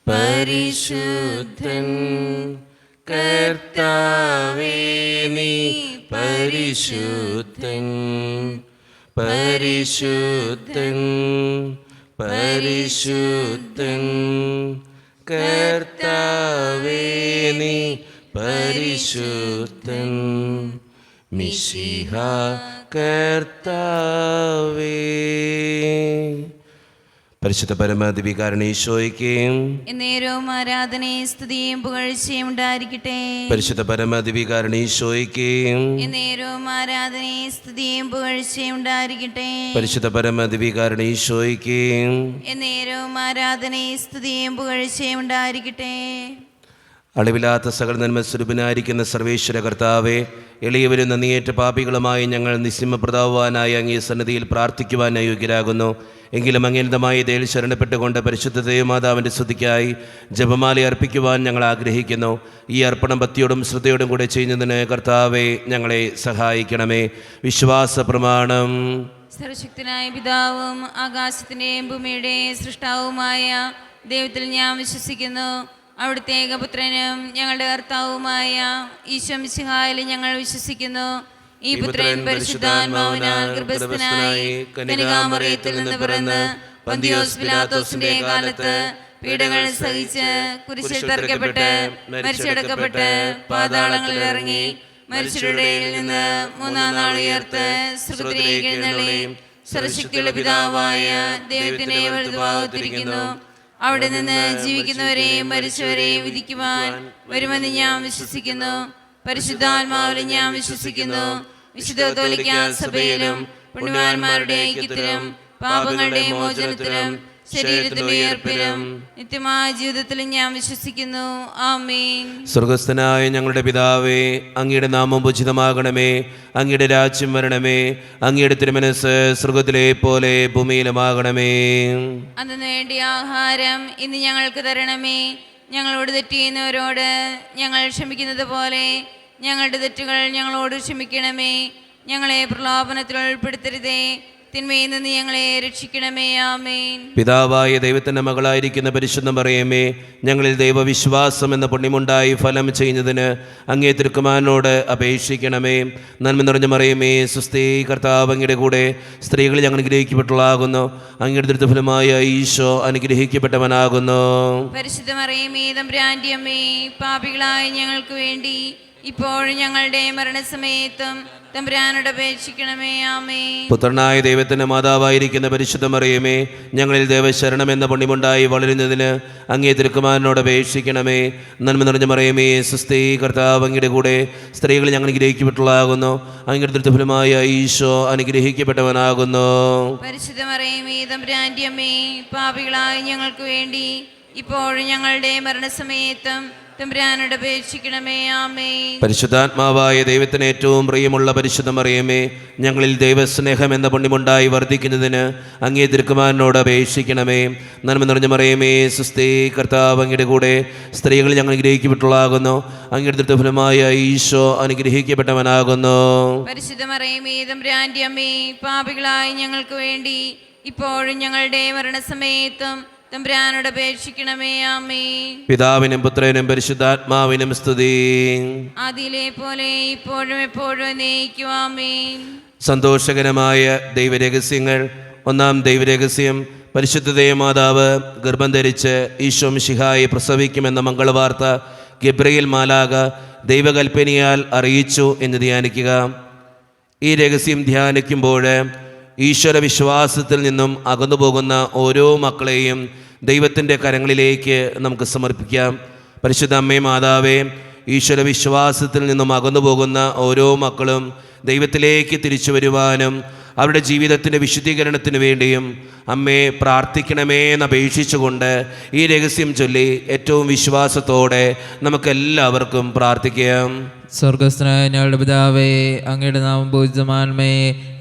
പരിശുദ്ധൻ കർത്താവേ നീ പരിശുദ്ധൻ, പരിശുദ്ധൻ പരിശുദ്ധൻ കർത്താവേ നീ പരിശുദ്ധൻ, മിശിഹാ കർത്താവേ. പരിശുദ്ധ പരമാധികാരണ ഈശോയ്ക്ക് എന്നേരവും ആരാധനയും സ്തുതിയും പുകഴ്ചയും ഉണ്ടായിരിക്കട്ടെ. പരിശുദ്ധ പരമാധികാരണ ഈശോയ്ക്ക് എന്നേരവും ആരാധനയും സ്തുതിയും പുകഴ്ചയും ഉണ്ടായിരിക്കട്ടെ. പരിശുദ്ധ പരമാധികാരണ ഈശോയ്ക്ക് എന്നേരവും ആരാധനയും സ്തുതിയും പുകഴ്ചയും ഉണ്ടായിരിക്കട്ടെ. അളവില്ലാത്ത സകല നന്മസ്വരൂപനായിരിക്കുന്ന സർവേശ്വര കർത്താവെ, എളിയവരും നന്ദിയേറ്റ പാപികളുമായി ഞങ്ങൾ നിസ്സിമപ്രതാവാനായി അങ്ങേ സന്നിധിയിൽ പ്രാർത്ഥിക്കുവാൻ യോഗ്യരാകുന്നു. എങ്കിലും അങ്ങേതമായ ദയയിൽ ശരണപ്പെട്ടുകൊണ്ട് പരിശുദ്ധ ദേവമാതാവിൻ്റെ സ്തുതിക്കായി ജപമാല അർപ്പിക്കുവാൻ ഞങ്ങൾ ആഗ്രഹിക്കുന്നു. ഈ അർപ്പണം ഭക്തിയോടും ശ്രദ്ധയോടും കൂടെ ചെയ്യുന്നതിന് കർത്താവെ ഞങ്ങളെ സഹായിക്കണമേ. വിശ്വാസ പ്രമാണം. സർവശക്തനായ പിതാവും ആകാശത്തിൻ്റെയും ഭൂമിയുടെയും സൃഷ്ടാവുമായ ദൈവത്തിൽ ഞാൻ വിശ്വസിക്കുന്നു. അവിടുത്തെ ഏകപുത്രനും ഞങ്ങളുടെ കർത്താവുമായ ഈശോ മിശിഹായിൽ ഞങ്ങൾ വിശ്വസിക്കുന്നു. ഈ പുത്രൻ പരിശുദ്ധാത്മാവിനാൽ ഗർഭസ്ഥനായി കന്യകാമറിയത്തിൽ നിന്ന് പിറന്ന് പന്തിയോസ് പിലാത്തോസിന്റെ കാലത്ത് പീഡകൾ സഹിച്ച് കുരിശിൽ തറയ്ക്കപ്പെട്ട് മരിച്ചടക്കപ്പെട്ട് പാതാളങ്ങളിൽ ഇറങ്ങി മരിച്ചവരുടെ ഇടയിൽ നിന്ന് മൂന്നാം നാൾ ഉയർത്ത് സ്വർഗ്ഗത്തിലേക്ക് എഴുന്നള്ളി സർവശക്തിയുള്ള പിതാവായ ദൈവത്തിനെ വലതുഭാഗത്തിരിക്കുന്നു. അവിടെ നിന്ന് ജീവിക്കുന്നവരെയും മരിച്ചവരെയും വിധിക്കുവാൻ വരുമെന്ന് ഞാൻ വിശ്വസിക്കുന്നു. പരിശുദ്ധാത്മാവിലും ഞാൻ വിശ്വസിക്കുന്നു. വിശുദ്ധ കത്തോലിക്കാ സഭയിലും പുണ്യവാന്മാരുടെ ഐക്യത്തിലും പാപങ്ങളുടെ മോചനത്തിലും ശരീരത്തിന്റെ ഉയർപ്പിലും നിത്യമായ ജീവിതത്തിലും ഞാൻ വിശ്വസിക്കുന്നു. ആമേൻ. സ്വർഗസ്ഥനായ ഞങ്ങളുടെ പിതാവേ, അങ്ങയുടെ നാമം ഉചിതമാകണമേ, അങ്ങയുടെ രാജ്യം വരണമേ, അങ്ങയുടെ തിരുമനസ്സ് സ്വർഗത്തിലെ പോലെ ഭൂമിയിലുമാകണമേ. അന്ന് വേണ്ടിയ ആഹാരം ഇന്ന് ഞങ്ങൾക്ക് തരണമേ. ഞങ്ങളോട് തെറ്റ് ചെയ്യുന്നവരോട് ഞങ്ങൾ ക്ഷമിക്കുന്നത് പോലെ ഞങ്ങളുടെ തെറ്റുകൾ ഞങ്ങളോട് ക്ഷമിക്കണമേ. ഞങ്ങളെ പ്രലോഭനത്തിൽ ഉൾപ്പെടുത്തരുതേ, തിന്മയിൽ നിന്ന് ഞങ്ങളെ രക്ഷിക്കണമേ. ആമേൻ. പിതാവായ ദൈവത്തിന്റെ മകളായിരിക്കുന്ന പരിശുദ്ധ മറിയമേ, ഞങ്ങളിൽ ദൈവവിശ്വാസം എന്ന പുണ്യമുണ്ടായി ഫലം ചെയ്യുന്നതിന് അങ്ങേ തിരുക്കുമാരനോട് അപേക്ഷിക്കണമേ. നന്മ നിറഞ്ഞ മറിയമേ, സുസ്ഥി, കർത്താവ് അങ്ങയുടെ കൂടെ സ്ത്രീകൾ ഞങ്ങൾ അനുഗ്രഹിക്കപ്പെട്ടവളാകുന്നു. അങ്ങയുടെ ദുരിതഫലമായ ഈശോ അനുഗ്രഹിക്കപ്പെട്ടവനാകുന്നു. പരിശുദ്ധ മറിയമേ, തമ്പുരാന്റെ അമ്മേ, പാപികളായ ഞങ്ങൾക്ക് വേണ്ടി ഇപ്പോഴും ഞങ്ങളുടെ മരണസമയത്തും തമ്പുരാനോട് അപേക്ഷിക്കണമേ. ആമേൻ. പുത്രനായ ദൈവത്തിന്റെ മാതാവായിരിക്കുന്ന പരിശുദ്ധ മറിയമേ, ഞങ്ങളിൽ ദൈവശരണം എന്ന പുണ്യമുണ്ടായി വളരുന്നതിന് അങ്ങേ തിരുക്കുമാരനോട് അപേക്ഷിക്കണമേ. നന്മ നിറഞ്ഞ മറിയമേ, സുസ്ഥി, കർത്താവ് അങ്ങയുടെ കൂടെ സ്ത്രീകൾ ഞങ്ങൾ അനുഗ്രഹിക്കപ്പെട്ടവളാകുന്നു. അങ്ങയുടെ ദുരിതഫലമായ ഈശോ അനുഗ്രഹിക്കപ്പെട്ടവനാകുന്നു. പരിശുദ്ധ മറിയമേ, തമ്പുരാന്റെ അമ്മേ, പാപികളായ ഞങ്ങൾക്ക് വേണ്ടി ഇപ്പോഴും ഞങ്ങളുടെ മരണസമയത്തും തമ്പുരാനോട് അപേക്ഷിക്കണമേ. ആമേൻ. പരിശുദ്ധാത്മാവായ ദൈവത്തിന് ഏറ്റവും പ്രിയമുള്ള പരിശുദ്ധ മറിയമേ, ഞങ്ങളിൽ ദൈവസ്നേഹം എന്ന പുണ്യമുണ്ടായി വർദ്ധിക്കുന്നതിന് അങ്ങേ തിരുക്കുമാരനോട് അപേക്ഷിക്കണമേ. നന്മ നിറഞ്ഞ മറിയമേ, സുസ്ഥി, കർത്താവ് അങ്ങയുടെ കൂടെ സ്ത്രീകൾ ഞങ്ങൾ അനുഗ്രഹിക്കപ്പെട്ടവളാകുന്നു. അങ്ങയുടെ ദുരിതഫലമായ ഈശോ അനുഗ്രഹിക്കപ്പെട്ടവനാകുന്നു. പരിശുദ്ധ മറിയമേ, തമ്പുരാന്റെ അമ്മേ, പാപികളായ ഞങ്ങൾക്ക് വേണ്ടി ഇപ്പോഴും ഞങ്ങളുടെ മരണസമയത്തും തമ്പുരാനോട് അപേക്ഷിക്കണമേ. ആമേൻ. പിതാവിനും പുത്രനും പരിശുദ്ധാത്മാവിനും സ്തുതി. ആദിയിലെ പോലെ ഇപ്പോഴും എപ്പോഴും എന്നേക്കും. ആമേൻ. സന്തോഷകരമായ ദൈവരഹസ്യങ്ങൾ. ഒന്നാം ദൈവരഹസ്യം, പരിശുദ്ധ ദേവമാതാവ് ഗർഭം ധരിച്ച് ഈശോ മിശിഹായെ പ്രസവിക്കുമെന്ന മംഗളവാർത്ത ഗബ്രിയേൽ മാലാഖ ദൈവകൽപ്പനയാൽ അറിയിച്ചു എന്ന് ധ്യാനിക്കുക. ഈ രഹസ്യം ധ്യാനിക്കുമ്പോൾ ഈശ്വര വിശ്വാസത്തിൽ നിന്നും അകന്നുപോകുന്ന ഓരോ മക്കളെയും ദൈവത്തിൻ്റെ കരങ്ങളിലേക്ക് നമുക്ക് സമർപ്പിക്കാം. പരിശുദ്ധ അമ്മേ മാതാവേ, ഈശ്വര വിശ്വാസത്തിൽ നിന്നും അകന്നുപോകുന്ന ഓരോ മക്കളും ദൈവത്തിലേക്ക് തിരിച്ചു വരുവാനും അവരുടെ ജീവിതത്തിൻ്റെ വിശുദ്ധീകരണത്തിന് വേണ്ടിയും അമ്മയെ പ്രാർത്ഥിക്കണമേ എന്നപേക്ഷിച്ചുകൊണ്ട് ഈ രഹസ്യം ചൊല്ലി ഏറ്റവും വിശ്വാസത്തോടെ നമുക്കെല്ലാവർക്കും പ്രാർത്ഥിക്കാം. സ്വർഗസ്ഥനായ ഞങ്ങളുടെ പിതാവേ, അങ്ങയുടെ നാമം പൂജിതമാണമേ,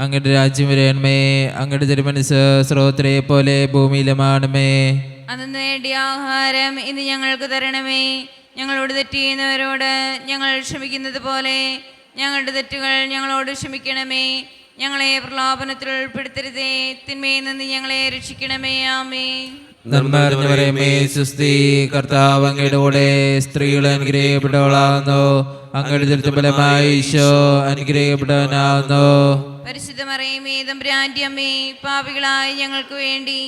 അങ്ങയുടെ രാജ്യം വരണമേ, അങ്ങയുടെ തിരുമനസ്സ് സ്രോതരെ പോലെ ഭൂമിയിലുമാണമേ. അന്ന് വേണ്ടിയ ആഹാരം ഇന്ന് ഞങ്ങൾക്ക് തരണമേ. ഞങ്ങളോട് തെറ്റ് ചെയ്യുന്നവരോട് ഞങ്ങൾ ക്ഷമിക്കുന്നത് പോലെ ഞങ്ങളുടെ തെറ്റുകൾ ഞങ്ങളോട് ക്ഷമിക്കണമേ. ഞങ്ങളെ പ്രലോഭനത്തിൽ ഉൾപ്പെടുത്തരുതേ, തിന്മയിൽ നിന്ന് ഞങ്ങളെ രക്ഷിക്കണമേ. ആമേൻ. നന്മ നിറഞ്ഞ മറിയമേ സുസ്തി, കർത്താവ് അങ്ങയുടെ കൂടെ സ്ത്രീകൾ അനുഗ്രഹിക്കപ്പെട്ടവളാകുന്നു. അങ്ങയുടെ ഉദരത്തിൻ ഫലമായി ഈശോ അനുഗ്രഹിക്കപ്പെട്ടവനാകുന്നു. പരിശുദ്ധ മറിയമേ തമ്പുരാന്റെ അമ്മേ, പാപികളായ ഞങ്ങൾക്ക് വേണ്ടി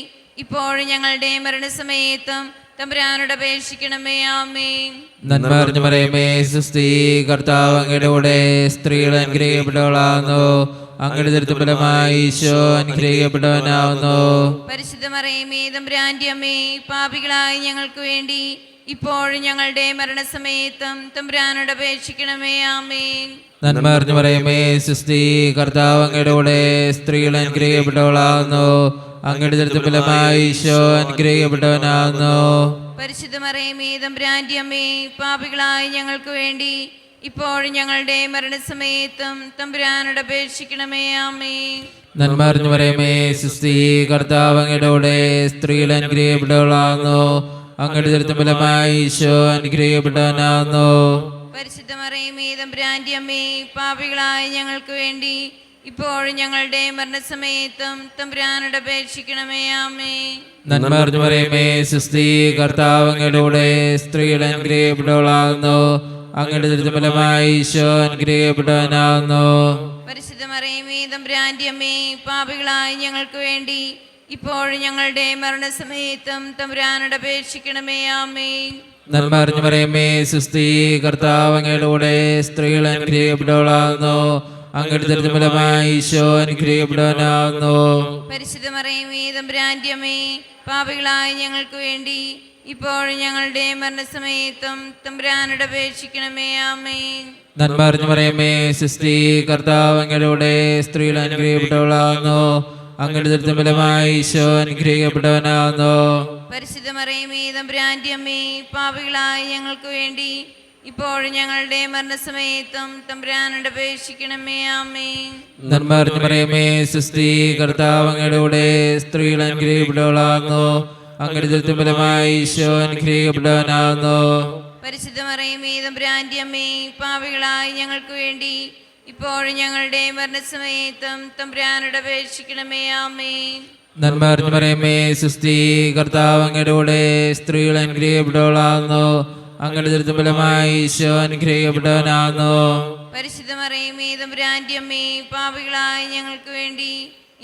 ഇപ്പോഴും ഞങ്ങളുടെ മരണസമയത്തും തമ്പുരാനോട് അപേക്ഷിക്കണമേ. ആമേൻ. നന്മ നിറഞ്ഞ മറിയമേ സുസ്തി, കർത്താവ് അങ്ങയുടെ കൂടെ സ്ത്രീകൾ അനുഗ്രഹിക്കപ്പെട്ടവളാകുന്നു. അങ്ങയുടെ ഉദരത്തിൻ ഫലമായി ഈശോ അനുഗ്രഹിക്കപ്പെട്ടവനാകുന്നു. പരിശുദ്ധ മറിയമേ തമ്പുരാന്റെ അമ്മേ, പാപികളായ ഞങ്ങൾക്ക് വേണ്ടി ഇപ്പോഴും ഞങ്ങളുടെ മരണസമയത്തും തമ്പുരാനോട് അപേക്ഷിക്കണമേ. ആമേൻ. നന്മ നിറഞ്ഞ മറിയമേ സുസ്തി, കർത്താവ് അങ്ങയുടെ കൂടെ സ്ത്രീകൾ അനുഗ്രഹിക്കപ്പെട്ടവളാകുന്നു. അങ്ങയുടെ ഉദരത്തിൻ ഫലമായി ഈശോ അനുഗ്രഹിക്കപ്പെട്ടവനാകുന്നു. പരിശുദ്ധ മറിയമേ തമ്പുരാന്റെ അമ്മേ, പാപികളായ ഞങ്ങൾക്ക് വേണ്ടി ഇപ്പോഴും ഞങ്ങളുടെ മരണസമയത്തും തമ്പുരാനോട് അപേക്ഷിക്കണമേ. ആമേൻ. നന്മ നിറഞ്ഞ മറിയമേ സുസ്തി, കർത്താവ് അങ്ങയുടെ കൂടെ സ്ത്രീകൾ അനുഗ്രഹിക്കപ്പെട്ടവളാകുന്നു. അങ്ങയുടെ ഉദരത്തിൻ ഫലമായി ഈശോ അനുഗ്രഹിക്കപ്പെട്ടവനാകുന്നു. പരിശുദ്ധ മറിയമേ തമ്പുരാന്റെ അമ്മേ, പാപികളായ ഞങ്ങൾക്ക് വേണ്ടി ഇപ്പോഴും ഞങ്ങളുടെ മരണസമയത്തും തമ്പുരാനോട് അപേക്ഷിക്കണമേ. ആമേൻ. നന്മ നിറഞ്ഞ മറിയമേ സുസ്തി, കർത്താവ് അങ്ങയുടെ കൂടെ സ്ത്രീകൾ അനുഗ്രഹിക്കപ്പെട്ടവളാകുന്നു. അങ്ങയുടെ ഉദരത്തിൻ ഫലമായി ഈശോ അനുഗ്രഹിക്കപ്പെട്ടവനാകുന്നു. പരിശുദ്ധ മറിയമേ തമ്പുരാന്റെ അമ്മേ, പാപികളായ ഞങ്ങൾക്ക് വേണ്ടി ഇപ്പോഴും ഞങ്ങളുടെ മരണസമയത്തും തമ്പുരാനോട് അപേക്ഷിക്കണമേ. ആമേൻ. നന്മ നിറഞ്ഞ മറിയമേ സുസ്തി, കർത്താവ് അങ്ങയുടെ കൂടെ സ്ത്രീകൾ അനുഗ്രഹിക്കപ്പെട്ടവളാകുന്നു. അങ്ങയുടെ ഉദരത്തിൻ ഫലമായി ഈശോ അനുഗ്രഹിക്കപ്പെട്ടവനാകുന്നു. പരിശുദ്ധ മറിയമേ തമ്പുരാന്റെ അമ്മേ, പാപികളായ ഞങ്ങൾക്ക് വേണ്ടി ഇപ്പോഴും ഞങ്ങളുടെ മരണസമയത്തും തമ്പുരാനോട് അപേക്ഷിക്കണമേ. ആമേൻ. നന്മ നിറഞ്ഞ മറിയമേ സുസ്തി, കർത്താവ് അങ്ങയുടെ കൂടെ സ്ത്രീകൾ അനുഗ്രഹിക്കപ്പെട്ടവളാകുന്നു. അങ്ങയുടെ ഉദരത്തിൻ ഫലമായി ഈശോ അനുഗ്രഹിക്കപ്പെട്ടവനാകുന്നു. പരിശുദ്ധ മറിയമേ തമ്പുരാന്റെ അമ്മേ, പാപികളായ ഞങ്ങൾക്ക് വേണ്ടി ഇപ്പോഴും ഞങ്ങളുടെ മരണസമയത്തും തമ്പുരാനോട് അപേക്ഷിക്കണമേ. ആമേൻ. നന്മ നിറഞ്ഞ മറിയമേ സുസ്തി, കർത്താവ് അങ്ങയുടെ കൂടെ സ്ത്രീകൾ അനുഗ്രഹിക്കപ്പെട്ടവളാകുന്നു. അങ്ങയുടെ ഉദരത്തിൻ ഫലമായി ഈശോ അനുഗ്രഹിക്കപ്പെട്ടവനാകുന്നു. പരിശുദ്ധ മറിയമേ തമ്പുരാന്റെ അമ്മേ, പാപികളായ ഞങ്ങൾക്ക് വേണ്ടി ഇപ്പോഴും ഞങ്ങളുടെ മരണസമയത്തും തമ്പുരാനോട് അപേക്ഷിക്കണമേ. ആമേൻ. നന്മ നിറഞ്ഞ മറിയമേ സുസ്തി, കർത്താവ് അങ്ങയുടെ കൂടെ സ്ത്രീകൾ അനുഗ്രഹിക്കപ്പെട്ടവളാകുന്നു. അങ്ങയുടെ ഉദരത്തിൻ ഫലമായി ഈശോ അനുഗ്രഹിക്കപ്പെട്ടവനാകുന്നു. പരിശുദ്ധ മറിയമേ തമ്പുരാന്റെ അമ്മേ, പാപികളായ ഞങ്ങൾക്ക് വേണ്ടി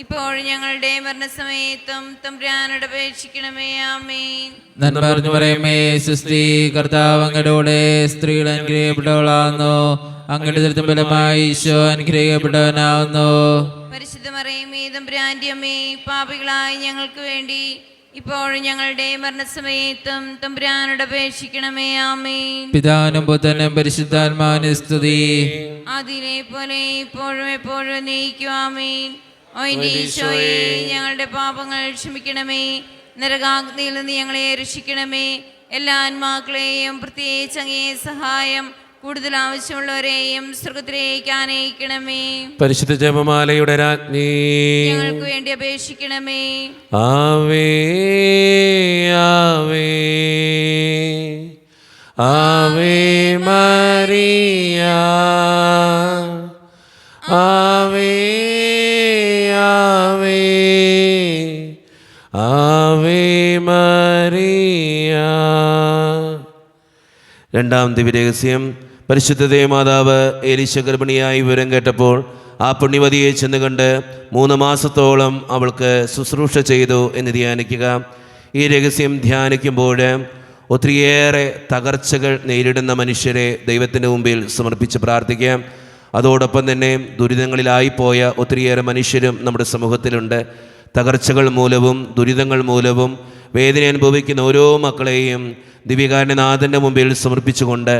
ഇപ്പോഴും ഞങ്ങളുടെ മരണസമയത്തും തമ്പുരാനോട് അപേക്ഷിക്കണമേ. ആമേൻ. നന്മ നിറഞ്ഞ മറിയമേ സുസ്തി, കർത്താവ് അങ്ങയുടെ കൂടെ സ്ത്രീകൾ അനുഗ്രഹിക്കപ്പെട്ടവളാകുന്നു. അങ്ങയുടെ ഉദരത്തിൻ ഫലമായി ഈശോ അനുഗ്രഹിക്കപ്പെട്ടവനാകുന്നു. പരിശുദ്ധ മറിയമേ തമ്പുരാന്റെ അമ്മേ, പാപികളായ ഞങ്ങൾക്ക് വേണ്ടി ഇപ്പോഴും ഞങ്ങളുടെ മരണസമയത്തും തമ്പുരാനോട് അപേക്ഷിക്കണമേ. ആമേൻ. പിതാവിനും പുത്രനും പരിശുദ്ധാത്മാവിനും സ്തുതി. അതിലെ പോലെ ഇപ്പോഴും എപ്പോഴും നയിക്കും. ആമേൻ. ഓ എൻ്റെ ഈശോയെ, ഞങ്ങളുടെ പാപങ്ങൾ ക്ഷമിക്കണമേ. നരകാഗ്നിയിൽ നിന്ന് ഞങ്ങളെ രക്ഷിക്കണമേ. എല്ലാ ആത്മാക്കളെയും പ്രത്യേകിച്ച് അങ്ങേ സഹായം കൂടുതൽ ആവശ്യമുള്ളവരെയും സ്വർഗ്ഗത്തിലേക്ക് ആനയിക്കണമേ. പരിശുദ്ധ ജപമാലയുടെ രാജ്ഞി, ഞങ്ങൾക്ക് വേണ്ടി അപേക്ഷിക്കണമേ. ആവേ ആവേ ആവേ മരിയ, ആവേ ആവേ ആവേ മരിയ. രണ്ടാം ദിവ്യരഹസ്യം. പരിശുദ്ധ ദേവമാതാവ് എലീശ ഗർഭിണിയായി വിവരം കേട്ടപ്പോൾ ആ പുണ്യവതിയെ ചെന്ന് കണ്ട് 3 മാസത്തോളം അവൾക്ക് ശുശ്രൂഷ ചെയ്തു എന്ന് ധ്യാനിക്കുക. ഈ രഹസ്യം ധ്യാനിക്കുമ്പോൾ ഒത്തിരിയേറെ തകർച്ചകൾ നേരിടുന്ന മനുഷ്യരെ ദൈവത്തിൻ്റെ മുമ്പിൽ സമർപ്പിച്ച് പ്രാർത്ഥിക്കാം. അതോടൊപ്പം തന്നെ ദുരിതങ്ങളിലായിപ്പോയ ഒത്തിരിയേറെ മനുഷ്യരും നമ്മുടെ സമൂഹത്തിലുണ്ട്. തകർച്ചകൾ മൂലവും ദുരിതങ്ങൾ മൂലവും വേദന അനുഭവിക്കുന്ന ഓരോ മക്കളെയും ദിവ്യകാരുണ്യനാഥൻ്റെ മുമ്പിൽ സമർപ്പിച്ചുകൊണ്ട്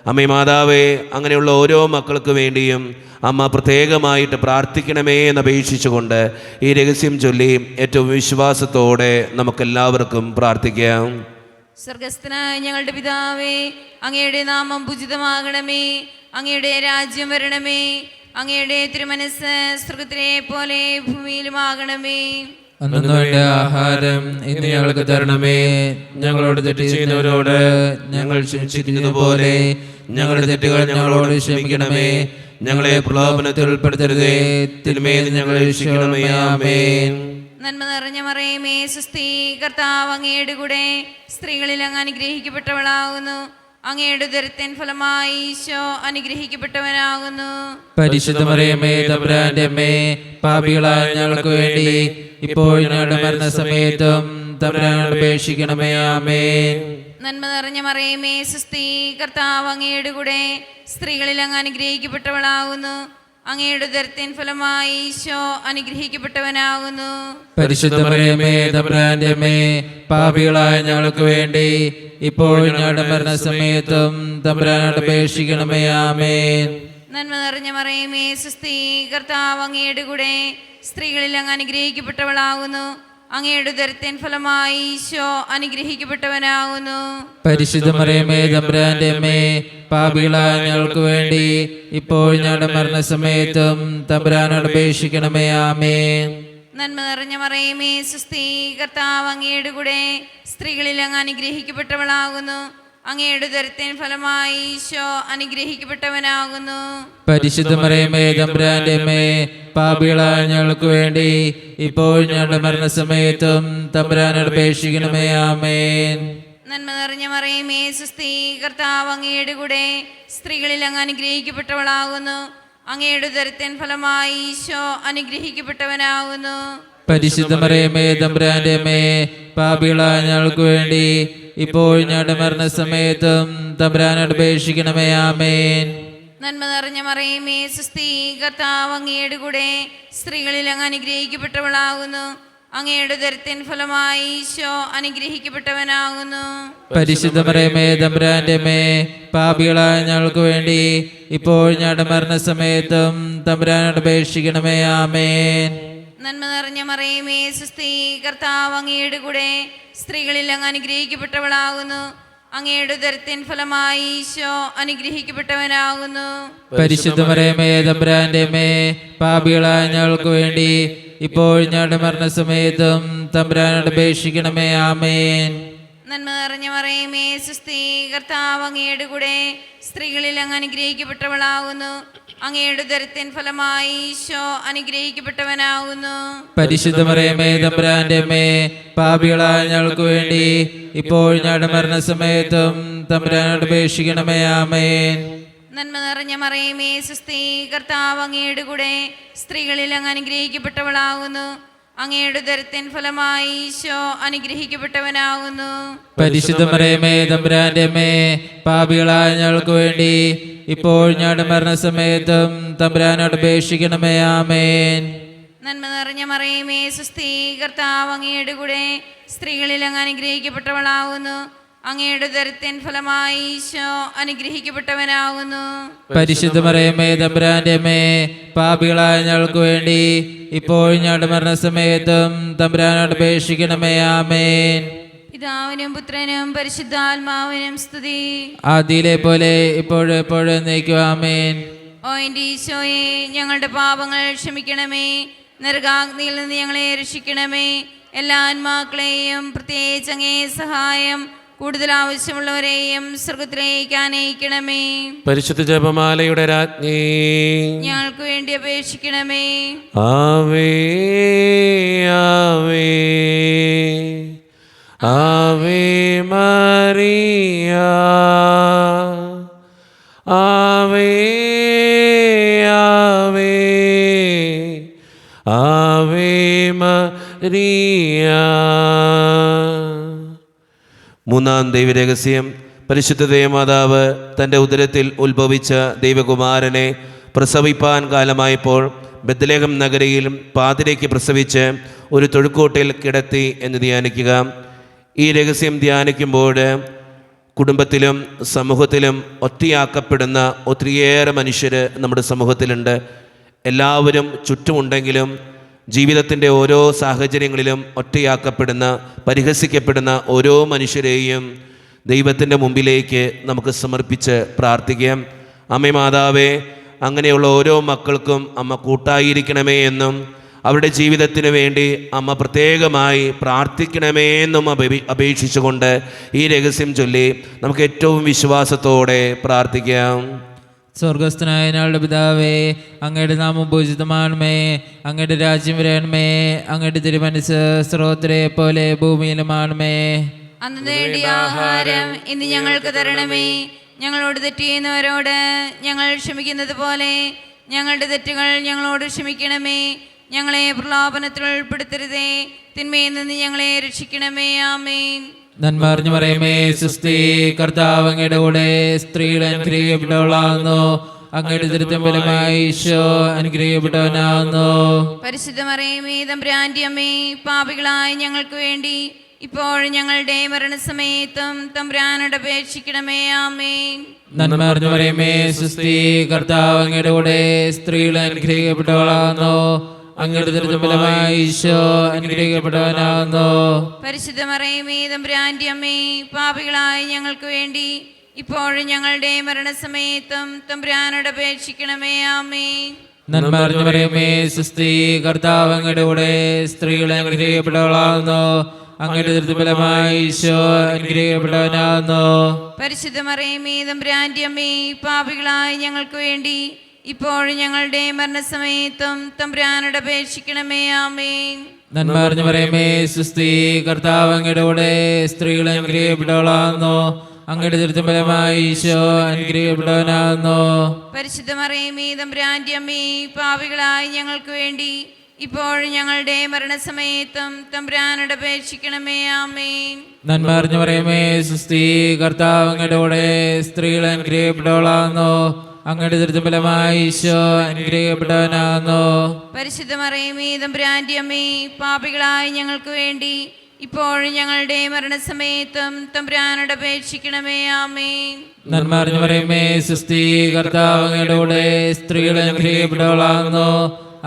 അമ്മേ മാതാവേ, അങ്ങനെയുള്ള ഓരോ മക്കൾക്ക് വേണ്ടിയും അമ്മ പ്രത്യേകമായിട്ട് പ്രാർത്ഥിക്കണമേ എന്നപേക്ഷിച്ചുകൊണ്ട് ഈ രഹസ്യം ചൊല്ലി ഏറ്റവും വിശ്വാസത്തോടെ നമുക്കെല്ലാവർക്കും പ്രാർത്ഥിക്കാം. സ്വർഗസ്ഥനായ ഞങ്ങളുടെ പിതാവേ, അങ്ങയുടെ നാമം പൂജിതമാകണമേ. അങ്ങയുടെ രാജ്യം വരണമേ. അങ്ങയുടെ തിരുമനസ്സ് സ്വർഗത്തിലെ പോലെ ഭൂമിയിലുമാകണമേ. അന്നു വേണ്ട ആഹാരം ഇന്ന് ഞങ്ങൾക്ക് തരണമേ. ഞങ്ങളോട് തെറ്റ് ചെയ്യുന്നവരോട് ഞങ്ങൾ ക്ഷമിച്ചിരിക്കുന്നത് പോലെ ഞങ്ങളുടെ തെറ്റുകൾ ഞങ്ങളോട് ക്ഷമിക്കണമേ. ഞങ്ങളെ പ്രലോഭനത്തിൽ ഉൾപ്പെടുത്തരുതേ, തിന്മയിൽ ഞങ്ങളെ രക്ഷിക്കണമേ. ആമേൻ. നന്മ നിറഞ്ഞ മറിയമേ സുസ്ഥി, കർത്താവ് അങ്ങയുടെ കൂടെ സ്ത്രീകളിൽ അങ്ങ് അനുഗ്രഹിക്കപ്പെട്ടവളാകുന്നു. അങ്ങയുടെ ഉദരത്തിൻ ഫലമായി ഈശോ അനുഗ്രഹിക്കപ്പെട്ടവനാകുന്നു. പരിശുദ്ധ മറിയമേ തമ്പുരാന്റെ അമ്മേ, പാപികളായ ഞങ്ങൾക്ക് വേണ്ടി ഇപ്പോൾ ഞങ്ങളുടെ മരണസമയത്തും തമ്പുരാനോട് അപേക്ഷിക്കണമേ. ആമേൻ. നന്മ നിറഞ്ഞ മറിയമേ സുസ്ഥി, കർത്താവ് അങ്ങയുടെ കൂടെ സ്ത്രീകളിൽ അങ്ങ് അനുഗ്രഹിക്കപ്പെട്ടവളാകുന്നു. അങ്ങയുടെ ഉദരത്തിൻ ഫലമായി ഈശോ അനുഗ്രഹിക്കപ്പെട്ടവനാകുന്നു. പരിശുദ്ധ മറിയമേ തമ്പുരാന്റെ അമ്മേ, പാപികളായ ഞങ്ങൾക്ക് വേണ്ടി ഇപ്പോൾ ഞങ്ങളുടെ മരണസമയത്തും തമ്പുരാനോട് അപേക്ഷിക്കണമേ. ആമേൻ. നന്മ നിറഞ്ഞ മറിയമേ സുസ്ഥി, കർത്താവ് അങ്ങയുടെ കൂടെ സ്ത്രീകളിൽ അങ്ങ് അനുഗ്രഹിക്കപ്പെട്ടവളാകുന്നു. അങ്ങയുടെ ഉദരത്തിൻ ഫലമായി ഈശോ അനുഗ്രഹിക്കപ്പെട്ടവനാകുന്നു. പരിശുദ്ധ മറിയമേ തമ്പുരാന്റെ അമ്മേ, പാപികളായ ഞങ്ങൾക്ക് വേണ്ടി ഇപ്പോൾ ഞങ്ങളുടെ മരണസമയത്തും തമ്പുരാനോട് അപേക്ഷിക്കണമേ. ആമേൻ. നന്മ നിറഞ്ഞ മറിയമേ സുസ്ഥി, കർത്താവ് അങ്ങയുടെ കൂടെ സ്ത്രീകളിൽ അങ്ങ് അനുഗ്രഹിക്കപ്പെട്ടവളാകുന്നു. അങ്ങയുടെ ഉദരത്തിൻ ഫലമായി ഈശോ അനുഗ്രഹിക്കപ്പെട്ടവനാകുന്നു. പരിശുദ്ധ മറിയമേ തമ്പുരാന്റെ അമ്മേ, പാപികളായ ഞങ്ങൾക്ക് വേണ്ടി ഇപ്പോൾ ഞങ്ങളുടെ മരണസമയത്തും തമ്പുരാനോട് അപേക്ഷിക്കണമേ. ആമേൻ. നന്മ നിറഞ്ഞ മറിയമേ സുസ്ഥി, കർത്താവ് അങ്ങയുടെ കൂടെ സ്ത്രീകളിൽ അങ്ങ് അനുഗ്രഹിക്കപ്പെട്ടവളാകുന്നു. അങ്ങയുടെ ഉദരത്തിൻ ഫലമായി ഈശോ അനുഗ്രഹിക്കപ്പെട്ടവനാകുന്നു. പരിശുദ്ധ മറിയമേ തമ്പുരാന്റെ അമ്മേ, പാപികളായ ഞങ്ങൾക്ക് വേണ്ടി ഇപ്പോൾ ഞങ്ങളുടെ മരണസമയത്തും തമ്പുരാനോട് അപേക്ഷിക്കണമേ. ആമേൻ. നന്മ നിറഞ്ഞ മറിയമേ സുസ്ഥി, കർത്താവ് അങ്ങയുടെ കൂടെ സ്ത്രീകളിൽ അങ്ങ് അനുഗ്രഹിക്കപ്പെട്ടവളാകുന്നു. അങ്ങയുടെ ഉദരത്തിൻ ഫലമായി ഈശോ അനുഗ്രഹിക്കപ്പെട്ടവനാകുന്നു. പരിശുദ്ധ മറിയമേ തമ്പുരാന്റെ അമ്മേ, പാപികളായ ഞങ്ങൾക്ക് വേണ്ടി ഇപ്പോൾ ഞങ്ങളുടെ മരണസമയത്തും തമ്പുരാനോട് അപേക്ഷിക്കണമേ. ആമേൻ. നന്മ നിറഞ്ഞ മറിയമേ സുസ്ഥി, കർത്താവ് അങ്ങയുടെ കൂടെ സ്ത്രീകളിൽ അങ്ങ് അനുഗ്രഹിക്കപ്പെട്ടവളാകുന്നു. അങ്ങയുടെ ഉദരത്തിൻ ഫലമായി ഈശോ അനുഗ്രഹിക്കപ്പെട്ടവനാകുന്നു. പരിശുദ്ധ മറിയമേ തമ്പുരാന്റെ അമ്മേ, പാപികളായ ഞങ്ങൾക്ക് വേണ്ടി ഇപ്പോൾ ഞങ്ങളുടെ മരണസമയത്തും തമ്പുരാനോട് അപേക്ഷിക്കണമേ. ആമേൻ. നന്മ നിറഞ്ഞ മറിയമേ സുസ്ഥി, കർത്താവ് അങ്ങയുടെ കൂടെ സ്ത്രീകളിൽ അങ്ങ് അനുഗ്രഹിക്കപ്പെട്ടവളാകുന്നു. അങ്ങയുടെ ഉദരത്തിൻ ഫലമായി ഈശോ അനുഗ്രഹിക്കപ്പെട്ടവനാകുന്നു. പരിശുദ്ധ മറിയമേ തമ്പുരാന്റെ അമ്മേ, പാപികളായ ഞങ്ങൾക്ക് വേണ്ടി ഇപ്പോൾ ഞങ്ങളുടെ മരണസമയത്തും തമ്പുരാനോട് അപേക്ഷിക്കണമേ. ആമേൻ. നന്മ നിറഞ്ഞ മറിയമേ സുസ്ഥി, കർത്താവ് അങ്ങയുടെ കൂടെ സ്ത്രീകളിൽ അങ്ങ് അനുഗ്രഹിക്കപ്പെട്ടവളാകുന്നു. അങ്ങയുടെ ഉദരത്തിൻ ഫലമായി ഈശോ അനുഗ്രഹിക്കപ്പെട്ടവനാകുന്നു. പരിശുദ്ധ മറിയമേ തമ്പുരാന്റെ അമ്മേ, പാപികളായ ഞങ്ങൾക്ക് വേണ്ടി ഇപ്പോൾ ഞങ്ങളുടെ മരണസമയത്തും തമ്പുരാനോട് അപേക്ഷിക്കണമേ. ആമേൻ. നന്മ നിറഞ്ഞ മറിയമേ സുസ്ഥി, കർത്താവ് അങ്ങയുടെ കൂടെ സ്ത്രീകളിൽ അങ്ങ് അനുഗ്രഹിക്കപ്പെട്ടവളാകുന്നു. അങ്ങയുടെ ഉദരത്തിൻ ഫലമായി ഈശോ അനുഗ്രഹിക്കപ്പെട്ടവനാകുന്നു. പരിശുദ്ധ മറിയമേ തമ്പുരാന്റെ അമ്മേ, പാപികളായ ഞങ്ങൾക്ക് വേണ്ടി ഇപ്പോൾ ഞങ്ങളുടെ മരണസമയത്തും തമ്പുരാനോട് അപേക്ഷിക്കണമേ. ആമേൻ. പിതാവിനും പുത്രനും പരിശുദ്ധാത്മാവിനും സ്തുതി. ആദിയിലെ പോലെ ഇപ്പോഴും എപ്പോഴും എന്നേക്കും. ആമേൻ. ഓ എൻ്റെ ഈശോയെ, ഞങ്ങളുടെ പാപങ്ങൾ ക്ഷമിക്കണമേ. നരകാഗ്നിയിൽ നിന്ന് ഞങ്ങളെ രക്ഷിക്കണമേ. എല്ലാ ആത്മാക്കളെയും പ്രത്യേകിച്ച് അങ്ങേ സഹായം കൂടുതൽ ആവശ്യമുള്ളവരെയും സ്വർഗത്തിലേക്ക് അനയിക്കണമേ. പരിശുദ്ധ ജപമാലയുടെ രാജ്ഞി, ഞങ്ങൾക്ക് വേണ്ടി അപേക്ഷിക്കണമേ. ആവേ ആവേ ആവേ മറിയ, ആവേ ആവേ ആവേ മറിയ. മൂന്നാം ദൈവരഹസ്യം, പരിശുദ്ധ ദൈവമാതാവ് തൻ്റെ ഉദരത്തിൽ ഉത്ഭവിച്ച ദൈവകുമാരനെ പ്രസവിപ്പാൻ കാലമായപ്പോൾ ബെത്ലഹേം നഗരിയിൽ പാതിരയ്ക്ക് പ്രസവിച്ച് ഒരു തൊഴുക്കോട്ടിൽ കിടത്തി എന്ന് ധ്യാനിക്കുക. ഈ രഹസ്യം ധ്യാനിക്കുമ്പോൾ കുടുംബത്തിലും സമൂഹത്തിലും ഒറ്റയാക്കപ്പെടുന്ന ഒത്തിരിയേറെ മനുഷ്യർ നമ്മുടെ സമൂഹത്തിലുണ്ട്. എല്ലാവരും ചുറ്റുമുണ്ടെങ്കിലും ജീവിതത്തിൻ്റെ ഓരോ സാഹചര്യങ്ങളിലും ഒറ്റയാക്കപ്പെടുന്ന, പരിഹസിക്കപ്പെടുന്ന ഓരോ മനുഷ്യരെയും ദൈവത്തിൻ്റെ മുമ്പിലേക്ക് നമുക്ക് സമർപ്പിച്ച് പ്രാർത്ഥിക്കാം. അമ്മേ മാതാവേ, അങ്ങനെയുള്ള ഓരോ മക്കൾക്കും അമ്മ കൂട്ടായിരിക്കണമേ എന്നും അവരുടെ ജീവിതത്തിന് വേണ്ടി അമ്മ പ്രത്യേകമായി പ്രാർത്ഥിക്കണമേ എന്നും അപേക്ഷിച്ചുകൊണ്ട് ഈ രഹസ്യം ചൊല്ലി നമുക്ക് ഏറ്റവും വിശ്വാസത്തോടെ പ്രാർത്ഥിക്കാം. സ്വർഗസ്ഥനായ ഞങ്ങളുടെ പിതാവേ, അങ്ങയുടെ നാമം പൂജിതമാണമേ, അങ്ങയുടെ രാജ്യം വരണമേ, അങ്ങയുടെ തിരുമനസ്സ് സ്രോതരെ പോലെ ഭൂമിയിലുമാണമേ. അന്ന് വേണ്ടിയ ആഹാരം ഇന്ന് ഞങ്ങൾക്ക് തരണമേ. ഞങ്ങളോട് തെറ്റ് ചെയ്യുന്നവരോട് ഞങ്ങൾ ക്ഷമിക്കുന്നത് പോലെ ഞങ്ങളുടെ തെറ്റുകൾ ഞങ്ങളോട് ക്ഷമിക്കണമേ. ഞങ്ങളെ പ്രലോഭനത്തിൽ ഉൾപ്പെടുത്തരുതേ, തിന്മയിൽ നിന്ന് ഞങ്ങളെ രക്ഷിക്കണമേ. ആമേൻ. നന്മ അറിഞ്ഞു പറയുമേ സുസ്തി, കർത്താവ് അങ്ങയുടെ കൂടെ സ്ത്രീകൾ അനുഗ്രഹിക്കപ്പെട്ടവളാകുന്നു, അങ്ങയുടെ ദുരിതം ഫലമായി ഈശോ അനുഗ്രഹിക്കപ്പെട്ടവനാകുന്നു. പരിശുദ്ധ മറിയമേ തമ്പുരാന്റെ അമ്മേ, പാപികളായ ഞങ്ങൾക്ക് വേണ്ടി ഇപ്പോഴും ഞങ്ങളുടെ മരണസമയത്തും തമ്പുരാനോട് അപേക്ഷിക്കണമേ. ആമേൻ. നന്മ അറിഞ്ഞു പറയുമേ സുസ്തി, കർത്താവ് അങ്ങയുടെ കൂടെ സ്ത്രീകൾ അനുഗ്രഹിക്കപ്പെട്ടവളാകുന്നു, അങ്ങയുടെ ദുരിതം ഫലമായി ഈശോ അനുഗ്രഹിക്കപ്പെട്ടവനാകുന്നു. പരിശുദ്ധ മറിയമേ തമ്പുരാന്റെ അമ്മേ, പാപികളായ ഞങ്ങൾക്ക് വേണ്ടി ഇപ്പോഴും ഞങ്ങളുടെ മരണസമയത്തും തമ്പുരാനോട് അപേക്ഷിക്കണമേ. ആമേൻ. നന്മ അറിഞ്ഞു പറയുമേ സുസ്തി, കർത്താവ് അങ്ങയുടെ കൂടെ സ്ത്രീകൾ അനുഗ്രഹിക്കപ്പെട്ടവളാകുന്നു, അങ്ങയുടെ ദുരിതം ഫലമായി ഈശോ അനുഗ്രഹിക്കപ്പെട്ടവനാകുന്നു. പരിശുദ്ധ മറിയമേ തമ്പുരാന്റെ അമ്മേ, പാപികളായ ഞങ്ങൾക്ക് വേണ്ടി ഇപ്പോഴും ഞങ്ങളുടെ മരണസമയത്തും തമ്പുരാനോട് അപേക്ഷിക്കണമേ. ആമേൻ. നന്മ അറിഞ്ഞു പറയുമേ സുസ്തി, കർത്താവ് അങ്ങയുടെ കൂടെ സ്ത്രീകൾ അനുഗ്രഹിക്കപ്പെട്ടവളാകുന്നു, അങ്ങയുടെ ദുരിതം ഫലമായി ഈശോ അനുഗ്രഹിക്കപ്പെട്ടവനാകുന്നു. പരിശുദ്ധ മറിയമേ തമ്പുരാന്റെ അമ്മേ, പാപികളായ ഞങ്ങൾക്ക് വേണ്ടി ഇപ്പോഴും ഞങ്ങളുടെ മരണസമയത്തും തമ്പുരാനോട് അപേക്ഷിക്കണമേ. ആമേൻ. നന്മ അറിഞ്ഞു പറയുമേ സുസ്തി, കർത്താവ് അങ്ങയുടെ കൂടെ സ്ത്രീകൾ അനുഗ്രഹിക്കപ്പെട്ടവളാകുന്നു, അങ്ങയുടെ ദുരിതം ഫലമായി ഈശോ അനുഗ്രഹിക്കപ്പെട്ടവനാകുന്നു. പരിശുദ്ധ മറിയമേ തമ്പുരാന്റെ അമ്മേ, പാപികളായ ഞങ്ങൾക്ക് വേണ്ടി ഇപ്പോഴും ഞങ്ങളുടെ മരണസമയത്തും തമ്പുരാനോട് അപേക്ഷിക്കണമേ. ആമേൻ. നന്മ അറിഞ്ഞു പറയുമേ സുസ്തി, കർത്താവ് അങ്ങയുടെ കൂടെ സ്ത്രീകൾ അനുഗ്രഹിക്കപ്പെട്ടവളാകുന്നു,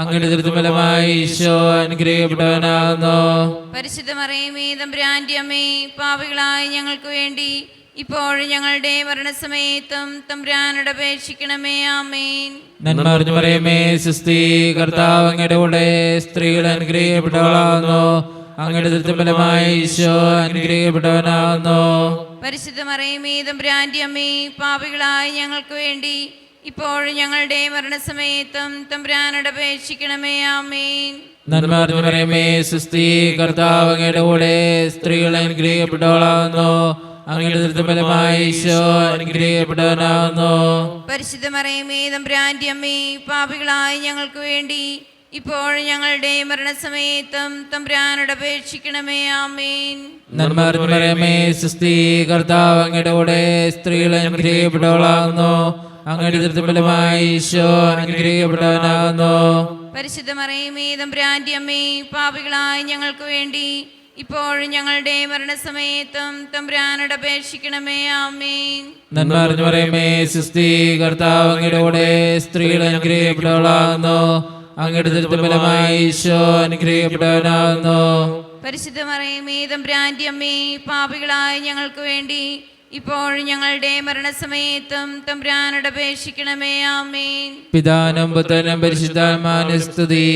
അങ്ങയുടെ ദുരിതം ഫലമായി ഈശോ അനുഗ്രഹിക്കപ്പെട്ടവനാകുന്നു. പരിശുദ്ധ മറിയമേ തമ്പുരാന്റെ അമ്മേ, പാപികളായ ഞങ്ങൾക്ക് വേണ്ടി ഇപ്പോഴും ഞങ്ങളുടെ മരണസമയത്തും തമ്പുരാനോട് അപേക്ഷിക്കണമേ. ആമേൻ. നന്മ അറിഞ്ഞു പറയുമേ സുസ്തി, കർത്താവ് അങ്ങയുടെ കൂടെ സ്ത്രീകൾ അനുഗ്രഹിക്കപ്പെട്ടവളാകുന്നു, അങ്ങയുടെ ദുരിതം ഫലമായി ഈശോ അനുഗ്രഹിക്കപ്പെട്ടവനാകുന്നു. പരിശുദ്ധ മറിയമേ തമ്പുരാന്റെ അമ്മേ, പാപികളായ ഞങ്ങൾക്ക് വേണ്ടി ഇപ്പോഴും ഞങ്ങളുടെ മരണസമയത്തും തമ്പുരാനോട് അപേക്ഷിക്കണമേ. ആമേൻ. നന്മ അറിഞ്ഞു പറയുമേ സുസ്തി, കർത്താവ് അങ്ങയുടെ കൂടെ സ്ത്രീകൾ അനുഗ്രഹിക്കപ്പെട്ടവളാകുന്നു, അങ്ങയുടെ ദുരിതം ഫലമായി ഈശോ അനുഗ്രഹിക്കപ്പെട്ടവനാകുന്നു. പരിശുദ്ധ മറിയമേ തമ്പുരാന്റെ അമ്മേ, പാപികളായ ഞങ്ങൾക്ക് വേണ്ടി ഇപ്പോഴും ഞങ്ങളുടെ മരണസമയത്തും തമ്പുരാനോട് അപേക്ഷിക്കണമേ. ആമേൻ. നന്മ അറിഞ്ഞു പറയുമേ സുസ്തി, കർത്താവ് അങ്ങയുടെ കൂടെ സ്ത്രീകൾ അനുഗ്രഹിക്കപ്പെട്ടവളാകുന്നു, അങ്ങയുടെ ദുരിതം ഫലമായി ഈശോ അനുഗ്രഹിക്കപ്പെട്ടവനാകുന്നു. പരിശുദ്ധ മറിയമേ തമ്പുരാന്റെ അമ്മേ, പാപികളായ ഞങ്ങൾക്ക് വേണ്ടി ഇപ്പോഴും ഞങ്ങളുടെ മരണസമയത്തും തമ്പുരാനോട് അപേക്ഷിക്കണമേ. ആമേൻ. നന്മ അറിഞ്ഞു പറയുമേ സുസ്തി, കർത്താവ് അങ്ങയുടെ കൂടെ സ്ത്രീകൾ അനുഗ്രഹിക്കപ്പെട്ടവളാകുന്നു, അങ്ങയുടെ ദുരിതം ഫലമായി ഈശോ അനുഗ്രഹിക്കപ്പെട്ടവനാകുന്നു. പരിശുദ്ധ മറിയമേ തമ്പുരാന്റെ അമ്മേ, പാപികളായ ഞങ്ങൾക്ക് വേണ്ടി ഇപ്പോഴും ഞങ്ങളുടെ മരണസമയത്തും തമ്പുരാനോട് അപേക്ഷിക്കണമേ. ആമേൻ. പിതാനും പുത്രനും പരിശുദ്ധാത്മാവിനും സ്തുതി.